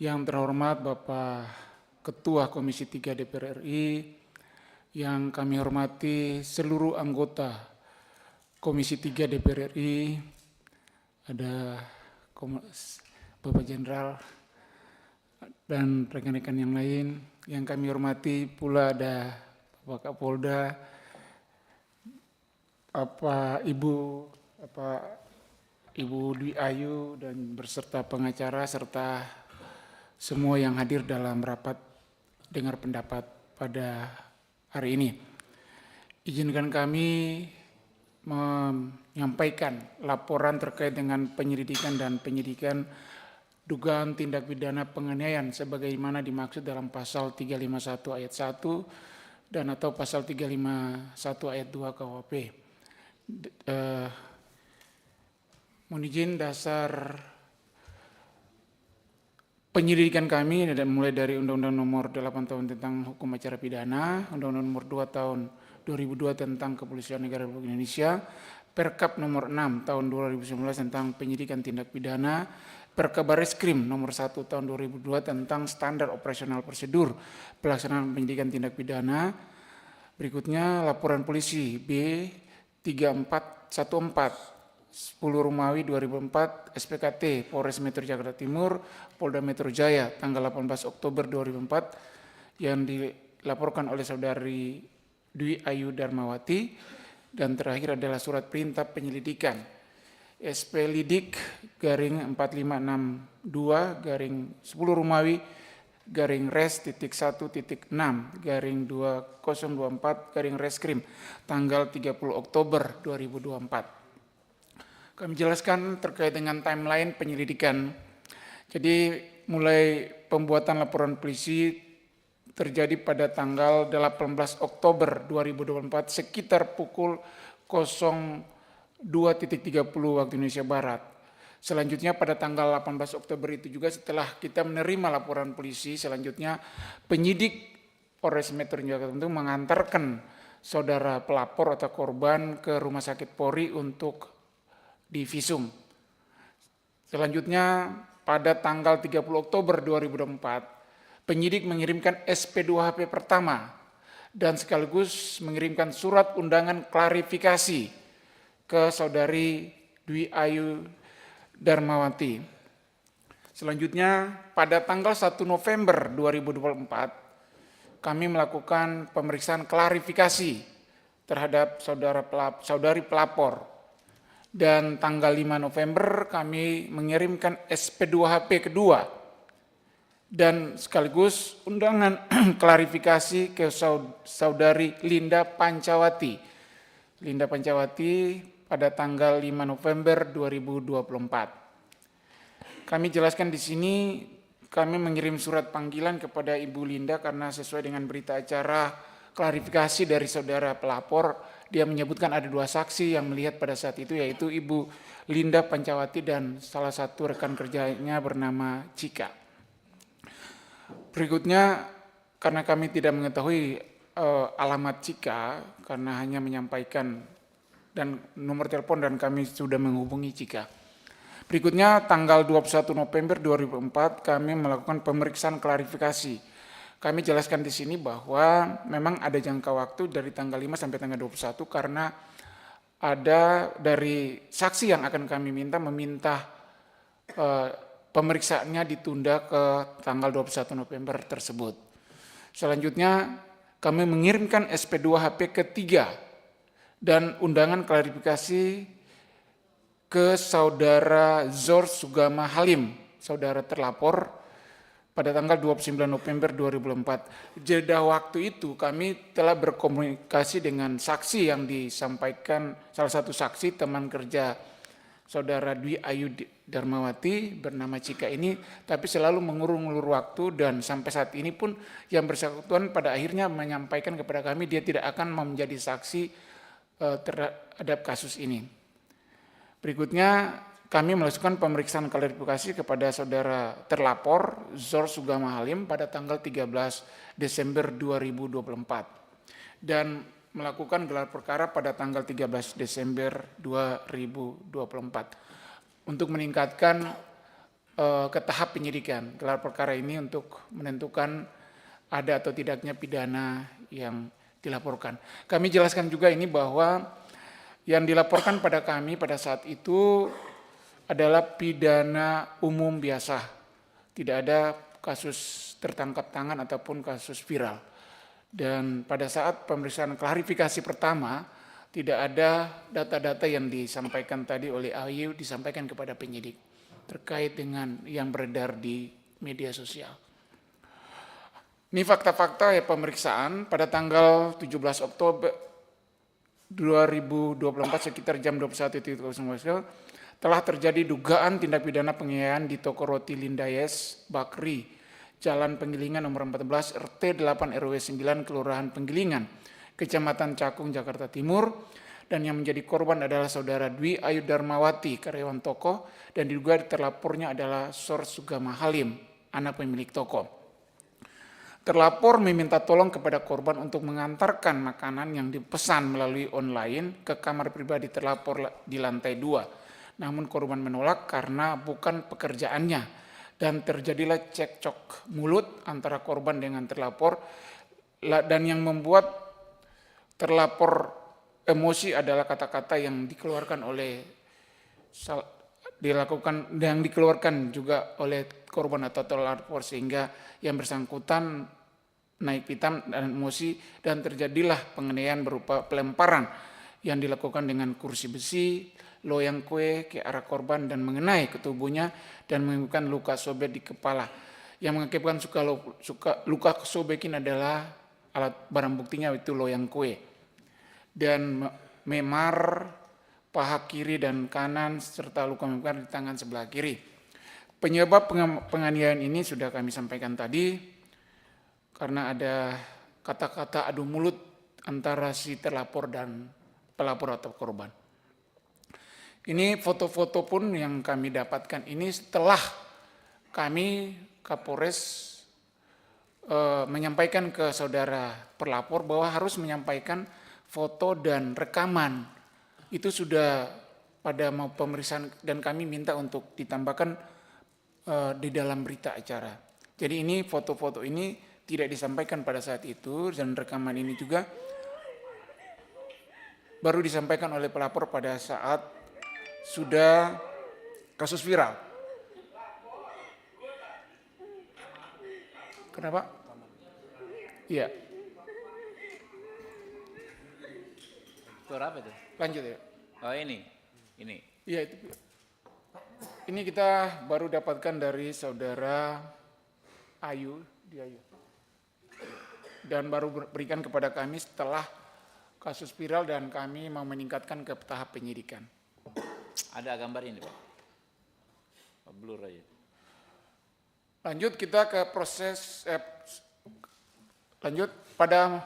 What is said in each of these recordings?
Yang terhormat Bapak Ketua Komisi 3 DPR RI, yang kami hormati seluruh anggota Komisi 3 DPR RI, ada Bapak Jenderal dan rekan-rekan yang lain. Yang kami hormati pula ada Bapak Kapolda, Ibu Dwi Ayu dan beserta pengacara serta semua yang hadir dalam rapat dengar pendapat pada hari ini. Izinkan kami menyampaikan laporan terkait dengan penyelidikan dan penyidikan dugaan tindak pidana penganiayaan sebagaimana dimaksud dalam pasal 351 ayat 1 dan atau pasal 351 ayat 2 KUHP. Mohon izin dasar penyelidikan kami mulai dari Undang-Undang Nomor 8 Tahun tentang Hukum Acara Pidana, Undang-Undang Nomor 2 Tahun 2002 tentang Kepolisian Negara Republik Indonesia, Perkap Nomor 6 Tahun 2019 tentang Penyidikan Tindak Pidana, Perkabareskrim Nomor 1 Tahun 2002 tentang Standar Operasional Prosedur Pelaksanaan Penyidikan Tindak Pidana. Berikutnya laporan polisi B3414 10 Romawi 2004 SPKT Polres Metro Jakarta Timur Polda Metro Jaya tanggal 18 Oktober 2004 yang dilaporkan oleh saudari Dwi Ayu Darmawati, dan terakhir adalah surat perintah penyelidikan SP Lidik garing 4562 garing 10 Romawi garing res titik 1.6 garing 2024 garing reskrim tanggal 30 Oktober 2024. Kami jelaskan terkait dengan timeline penyelidikan. Jadi mulai pembuatan laporan polisi terjadi pada tanggal 18 Oktober 2024 sekitar pukul 02.30 waktu Indonesia Barat. Selanjutnya pada tanggal 18 Oktober itu juga setelah kita menerima laporan polisi, selanjutnya penyidik Polres Metro Jakarta Timur mengantarkan saudara pelapor atau korban ke Rumah Sakit Polri untuk divisum. Selanjutnya pada tanggal 30 Oktober 2024, penyidik mengirimkan SP2HP pertama dan sekaligus mengirimkan surat undangan klarifikasi ke saudari Dwi Ayu Darmawati. Selanjutnya pada tanggal 1 November 2024, kami melakukan pemeriksaan klarifikasi terhadap saudari pelapor. Dan tanggal 5 November kami mengirimkan SP2HP kedua dan sekaligus undangan klarifikasi ke saudari Linda Pancawati. Linda Pancawati pada tanggal 5 November 2024. Kami jelaskan di sini kami mengirim surat panggilan kepada Ibu Linda karena sesuai dengan berita acara klarifikasi dari saudara pelapor, dia menyebutkan ada 2 saksi yang melihat pada saat itu, yaitu Ibu Linda Pancawati dan salah satu rekan kerjanya bernama Cika. Berikutnya, karena kami tidak mengetahui alamat Cika, karena hanya menyampaikan dan nomor telepon dan kami sudah menghubungi Cika. Berikutnya, tanggal 21 November 2004 kami melakukan pemeriksaan klarifikasi. Kami jelaskan di sini bahwa memang ada jangka waktu dari tanggal 5 sampai tanggal 21 karena ada dari saksi yang akan kami meminta pemeriksaannya ditunda ke tanggal 21 November tersebut. Selanjutnya kami mengirimkan SP2HP ketiga dan undangan klarifikasi ke saudara Zor Sugama Halim, saudara terlapor, pada tanggal 29 November 2004. Jeda waktu itu kami telah berkomunikasi dengan saksi yang disampaikan, salah satu saksi teman kerja saudara Dwi Ayu Darmawati bernama Cika ini, tapi selalu mengulur-ulur waktu dan sampai saat ini pun yang bersangkutan pada akhirnya menyampaikan kepada kami dia tidak akan menjadi saksi terhadap kasus ini. Berikutnya kami melakukan pemeriksaan klarifikasi kepada saudara terlapor Zor Sugama Halim pada tanggal 13 Desember 2024 dan melakukan gelar perkara pada tanggal 13 Desember 2024 untuk meningkatkan ke tahap penyidikan. Gelar perkara ini untuk menentukan ada atau tidaknya pidana yang dilaporkan. Kami jelaskan juga ini bahwa yang dilaporkan pada kami pada saat itu adalah pidana umum biasa. Tidak ada kasus tertangkap tangan ataupun kasus viral. Dan pada saat pemeriksaan klarifikasi pertama, tidak ada data-data yang disampaikan tadi oleh Ayu disampaikan kepada penyidik terkait dengan yang beredar di media sosial. Ini fakta-fakta ya pemeriksaan pada tanggal 17 Oktober 2024 sekitar jam 21.00 telah terjadi dugaan tindak pidana penganiayaan di toko roti Lindayes Bakri, Jalan Penggilingan nomor 14 RT 8 RW 9 Kelurahan Penggilingan, Kecamatan Cakung, Jakarta Timur, dan yang menjadi korban adalah saudara Dwi Ayu Darmawati, karyawan toko, dan diduga terlapornya adalah Sor Sugama Halim, anak pemilik toko. Terlapor meminta tolong kepada korban untuk mengantarkan makanan yang dipesan melalui online ke kamar pribadi terlapor di lantai 2. Namun korban menolak karena bukan pekerjaannya dan terjadilah cekcok mulut antara korban dengan terlapor, dan yang membuat terlapor emosi adalah kata-kata yang dikeluarkan juga oleh korban atau terlapor, sehingga yang bersangkutan naik pitam dan emosi dan terjadilah penganiayaan berupa pelemparan yang dilakukan dengan kursi besi, loyang kue ke arah korban dan mengenai ke tubuhnya dan menimbulkan luka sobek di kepala. Yang mengakibatkan luka sobek ini adalah alat barang buktinya itu loyang kue dan memar paha kiri dan kanan serta luka memar di tangan sebelah kiri. Penyebab penganiayaan ini sudah kami sampaikan tadi, karena ada kata-kata adu mulut antara si terlapor dan pelapor atau korban. Ini foto-foto pun yang kami dapatkan ini setelah kami Kapolres menyampaikan ke saudara pelapor bahwa harus menyampaikan foto dan rekaman. Itu sudah pada mau pemeriksaan dan kami minta untuk ditambahkan di dalam berita acara. Jadi ini foto-foto ini tidak disampaikan pada saat itu, dan rekaman ini juga baru disampaikan oleh pelapor pada saat sudah kasus viral. Kenapa? Iya. Suara apa itu? Lanjut ya. Oh ini. Iya itu. Ini kita baru dapatkan dari saudara Ayu, dan baru berikan kepada kami setelah kasus viral dan kami mau meningkatkan ke tahap penyidikan. Ada gambar ini Pak? Blur aja. Lanjut kita ke proses, lanjut pada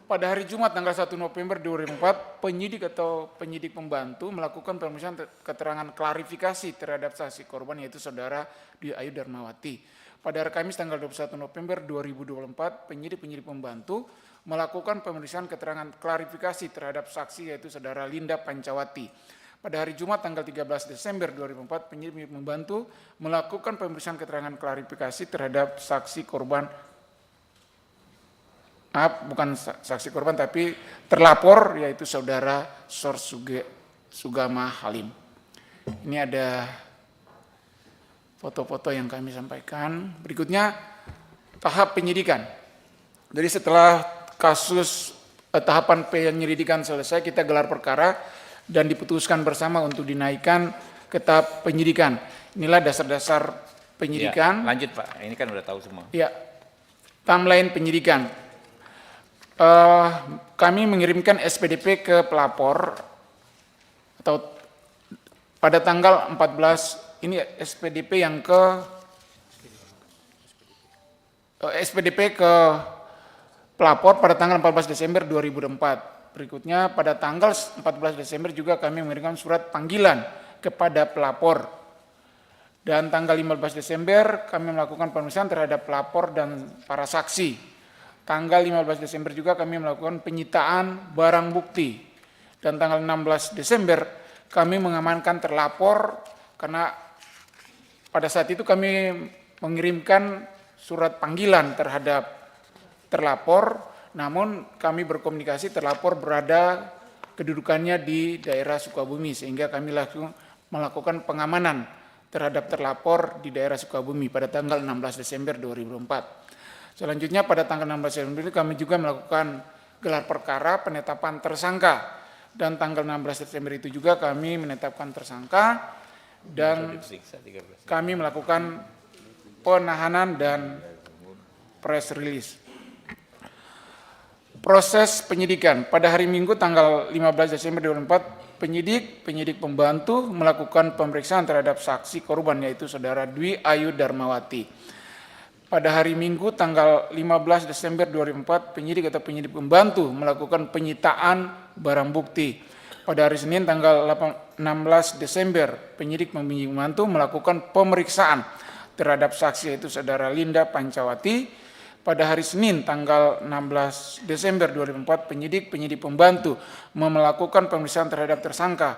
hari Jumat tanggal 1 November 2004, penyidik atau penyidik pembantu melakukan pemeriksaan keterangan klarifikasi terhadap saksi korban yaitu saudara Dwi Ayu Darmawati. Pada hari Kamis tanggal 21 November 2024, penyidik pembantu melakukan pemeriksaan keterangan klarifikasi terhadap saksi yaitu saudara Linda Pancawati. Pada hari Jumat tanggal 13 Desember 2004, penyidik pembantu melakukan pemeriksaan keterangan klarifikasi terhadap saksi korban, bukan saksi korban tapi terlapor yaitu saudara Sor Sugama Halim. Ini ada foto-foto yang kami sampaikan. Berikutnya tahap penyidikan. Jadi setelah kasus tahapan penyelidikan selesai, kita gelar perkara dan diputuskan bersama untuk dinaikkan ke tahap penyidikan. Inilah dasar-dasar penyidikan. Ya, lanjut Pak, ini kan udah tahu semua. Ya, timeline penyidikan. Kami mengirimkan SPDP ke pelapor atau pada tanggal 14, ini SPDP yang ke pelapor pada tanggal 14 Desember 2004. Berikutnya pada tanggal 14 Desember juga kami mengirimkan surat panggilan kepada pelapor. Dan tanggal 15 Desember kami melakukan pemeriksaan terhadap pelapor dan para saksi. tanggal 15 Desember juga kami melakukan penyitaan barang bukti. Dan tanggal 16 Desember kami mengamankan terlapor karena pada saat itu kami mengirimkan surat panggilan terhadap terlapor, namun kami berkomunikasi terlapor berada kedudukannya di daerah Sukabumi, sehingga kami langsung melakukan pengamanan terhadap terlapor di daerah Sukabumi pada tanggal 16 Desember 2004. Selanjutnya pada tanggal 16 Desember kami juga melakukan gelar perkara penetapan tersangka, dan tanggal 16 Desember itu juga kami menetapkan tersangka dan kami melakukan penahanan dan press release. Proses penyidikan pada hari Minggu tanggal 15 Desember 2004, penyidik pembantu melakukan pemeriksaan terhadap saksi korban yaitu saudara Dwi Ayu Darmawati. Pada hari Minggu tanggal 15 Desember 2004, penyidik pembantu melakukan penyitaan barang bukti. Pada hari Senin tanggal 16 Desember, penyidik pembantu melakukan pemeriksaan terhadap saksi yaitu saudara Linda Pancawati. Pada hari Senin tanggal 16 Desember 2004, penyidik pembantu melakukan pemeriksaan terhadap tersangka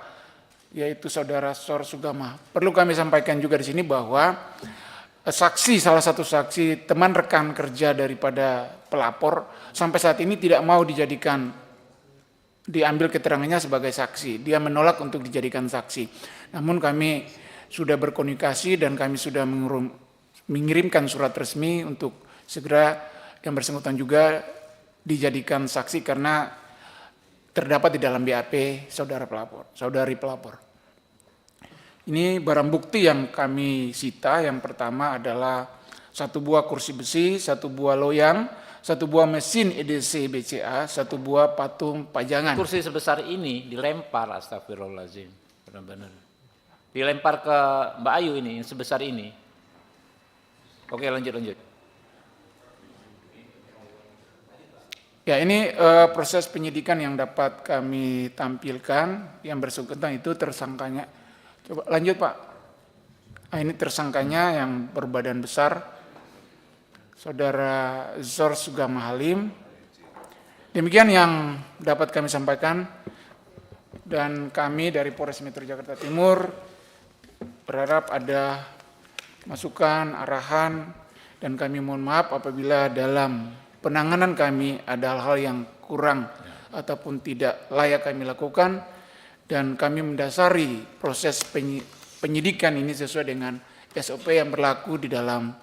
yaitu saudara Sor Sugama. Perlu kami sampaikan juga di sini bahwa salah satu saksi teman rekan kerja daripada pelapor sampai saat ini tidak mau diambil keterangannya sebagai saksi. Dia menolak untuk dijadikan saksi. Namun kami sudah berkomunikasi dan kami sudah mengirimkan surat resmi untuk segera yang bersangkutan juga dijadikan saksi karena terdapat di dalam BAP saudari pelapor. Ini barang bukti yang kami sita. Yang pertama adalah 1 buah kursi besi, 1 buah loyang, 1 buah mesin EDC BCA, 1 buah patung pajangan. Kursi sebesar ini dilempar, astagfirullahaladzim, benar-benar. Dilempar ke Mbak Ayu ini, yang sebesar ini. Oke, lanjut. Ya, ini proses penyidikan yang dapat kami tampilkan. Yang bersangkutan itu tersangkanya. Coba lanjut Pak. Ini tersangkanya yang berbadan besar, saudara Zor Sugama Halim. Demikian yang dapat kami sampaikan. Dan kami dari Polres Metro Jakarta Timur berharap ada masukan, arahan, dan kami mohon maaf apabila dalam penanganan kami ada hal-hal yang kurang ataupun tidak layak kami lakukan, dan kami mendasari proses penyidikan ini sesuai dengan SOP yang berlaku di dalam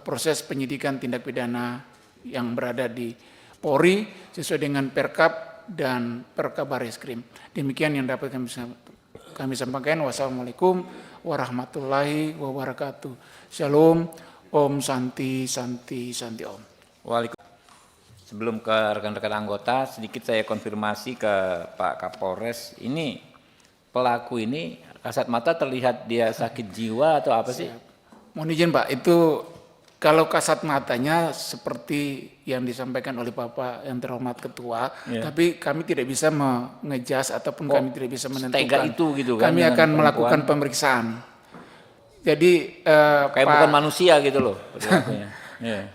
proses penyidikan tindak pidana yang berada di Polri sesuai dengan Perkap dan Perkabareskrim. Demikian yang dapat kami sampaikan. Wassalamualaikum warahmatullahi wabarakatuh. Shalom, Om Santi Santi Santi Om. Waalaikumsalam. Sebelum ke rekan-rekan anggota, sedikit saya konfirmasi ke Pak Kapolres. Ini pelaku ini kasat mata terlihat dia sakit jiwa atau apa sih? Mohon izin Pak, itu kalau kasat matanya seperti yang disampaikan oleh Bapak yang terhormat Ketua, tapi kami tidak bisa mengejas ataupun kami tidak bisa menentukan. Tega itu gitu kan? Kami akan melakukan pemeriksaan. Jadi kayak bukan manusia gitu loh perilakunya.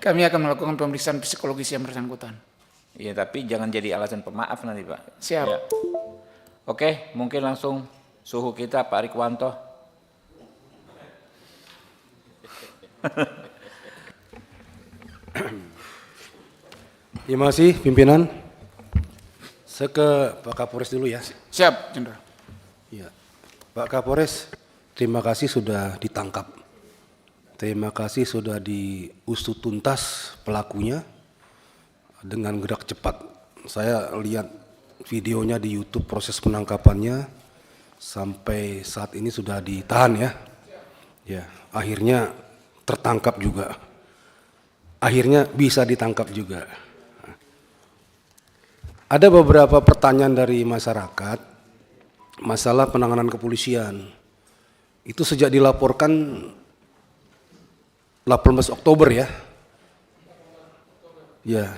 Kami akan melakukan pemeriksaan psikologis yang bersangkutan. Iya, tapi jangan jadi alasan pemaaf nanti Pak. Siap. Ya. Oke, mungkin langsung suhu kita Pak Rikwanto. Terima kasih pimpinan. Saya ke Pak Kapolres dulu ya. Siap, Jenderal. Ya. Pak Kapolres, terima kasih sudah ditangkap. Terima kasih sudah diusut tuntas pelakunya dengan gerak cepat. Saya lihat videonya di YouTube proses penangkapannya sampai saat ini sudah ditahan ya. Ya, akhirnya tertangkap juga. Akhirnya bisa ditangkap juga. Ada beberapa pertanyaan dari masyarakat masalah penanganan kepolisian. Itu sejak dilaporkan 18 Oktober ya. Ya.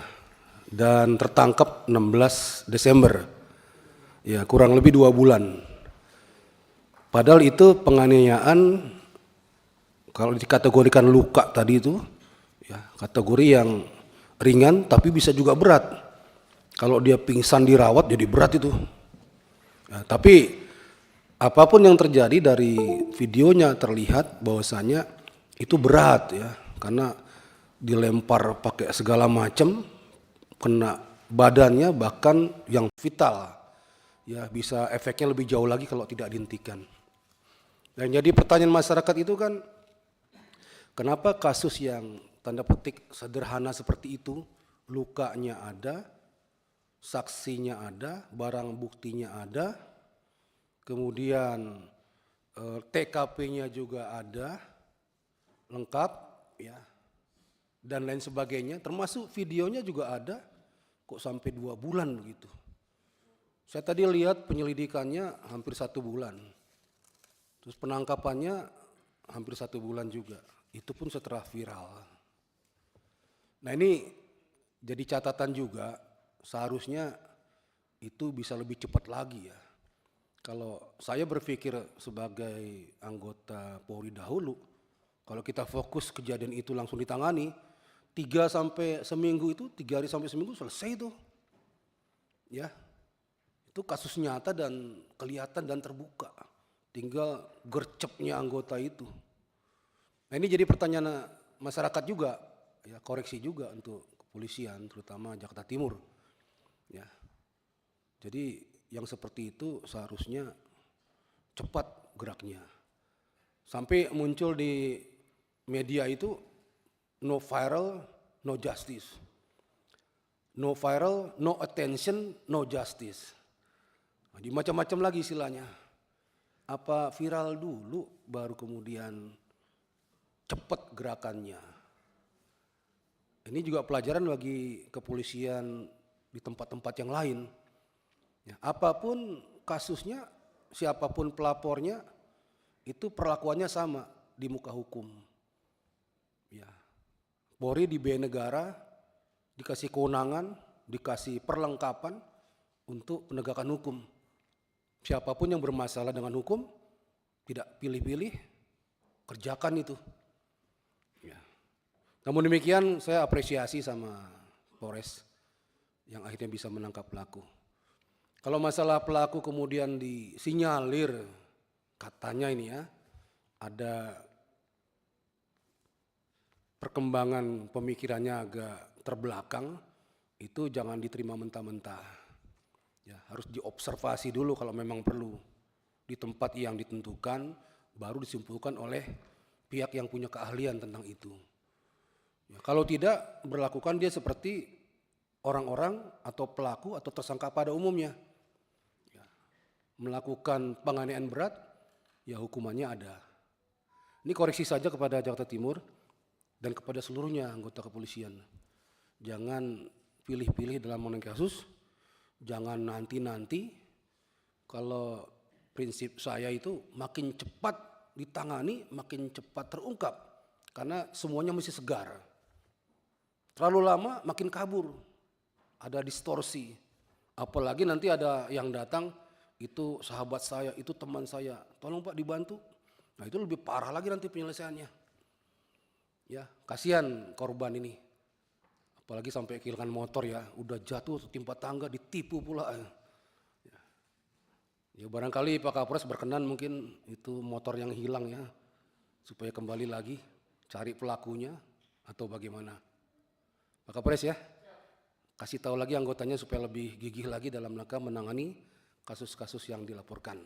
Dan tertangkap 16 Desember. Ya, kurang lebih 2 bulan. Padahal itu penganiayaan kalau dikategorikan luka tadi itu ya, kategori yang ringan tapi bisa juga berat. Kalau dia pingsan dirawat jadi berat itu. Ya, tapi apapun yang terjadi dari videonya terlihat bahwasanya itu berat ya, karena dilempar pakai segala macam, kena badannya bahkan yang vital. Ya, bisa efeknya lebih jauh lagi kalau tidak dihentikan. Dan jadi pertanyaan masyarakat itu kan, kenapa kasus yang tanda petik sederhana seperti itu, lukanya ada, saksinya ada, barang buktinya ada, kemudian TKP-nya juga ada, lengkap, ya, dan lain sebagainya, termasuk videonya juga ada, kok sampai 2 bulan begitu. Saya tadi lihat penyelidikannya hampir 1 bulan, terus penangkapannya hampir 1 bulan juga, itu pun setelah viral. Nah ini jadi catatan juga, seharusnya itu bisa lebih cepat lagi ya. Kalau saya berpikir sebagai anggota Polri dahulu, kalau kita fokus kejadian itu langsung ditangani, 3 sampai seminggu itu, 3 hari sampai seminggu selesai itu. Ya, itu kasus nyata dan kelihatan dan terbuka. Tinggal gercepnya anggota itu. Nah ini jadi pertanyaan masyarakat juga, ya, koreksi juga untuk kepolisian, terutama Jakarta Timur. Ya, jadi yang seperti itu seharusnya cepat geraknya. Sampai muncul di media itu no viral, no justice. No viral, no attention, no justice. Nah, di macam-macam lagi istilahnya. Apa viral dulu baru kemudian cepat gerakannya. Ini juga pelajaran bagi kepolisian di tempat-tempat yang lain. Ya, apapun kasusnya, siapapun pelapornya, itu perlakuannya sama di muka hukum. Ya, Polri diberi negara, dikasih kewenangan, dikasih perlengkapan untuk penegakan hukum. Siapapun yang bermasalah dengan hukum, tidak pilih-pilih, kerjakan itu. Ya. Namun demikian saya apresiasi sama Polres yang akhirnya bisa menangkap pelaku. Kalau masalah pelaku kemudian disinyalir, katanya ini ya, ada perkembangan pemikirannya agak terbelakang, itu jangan diterima mentah-mentah. Ya, harus diobservasi dulu kalau memang perlu. Di tempat yang ditentukan, baru disimpulkan oleh pihak yang punya keahlian tentang itu. Ya, kalau tidak, berlakukan dia seperti orang-orang atau pelaku atau tersangka pada umumnya. Ya, melakukan penganiayaan berat, ya hukumannya ada. Ini koreksi saja kepada Jakarta Timur dan kepada seluruhnya anggota kepolisian. Jangan pilih-pilih dalam menangani kasus, jangan nanti-nanti. Kalau prinsip saya itu makin cepat ditangani, makin cepat terungkap. Karena semuanya mesti segar. Terlalu lama makin kabur, ada distorsi. Apalagi nanti ada yang datang, itu sahabat saya, itu teman saya, tolong Pak dibantu. Nah itu lebih parah lagi nanti penyelesaiannya. Ya, kasihan korban ini. Apalagi sampai kehilangan motor ya, udah jatuh timpa tangga, ditipu pula. Ya barangkali Pak Kapolres berkenan mungkin itu motor yang hilang ya, supaya kembali lagi cari pelakunya atau bagaimana. Pak Kapolres ya, kasih tahu lagi anggotanya supaya lebih gigih lagi dalam rangka menangani kasus-kasus yang dilaporkan.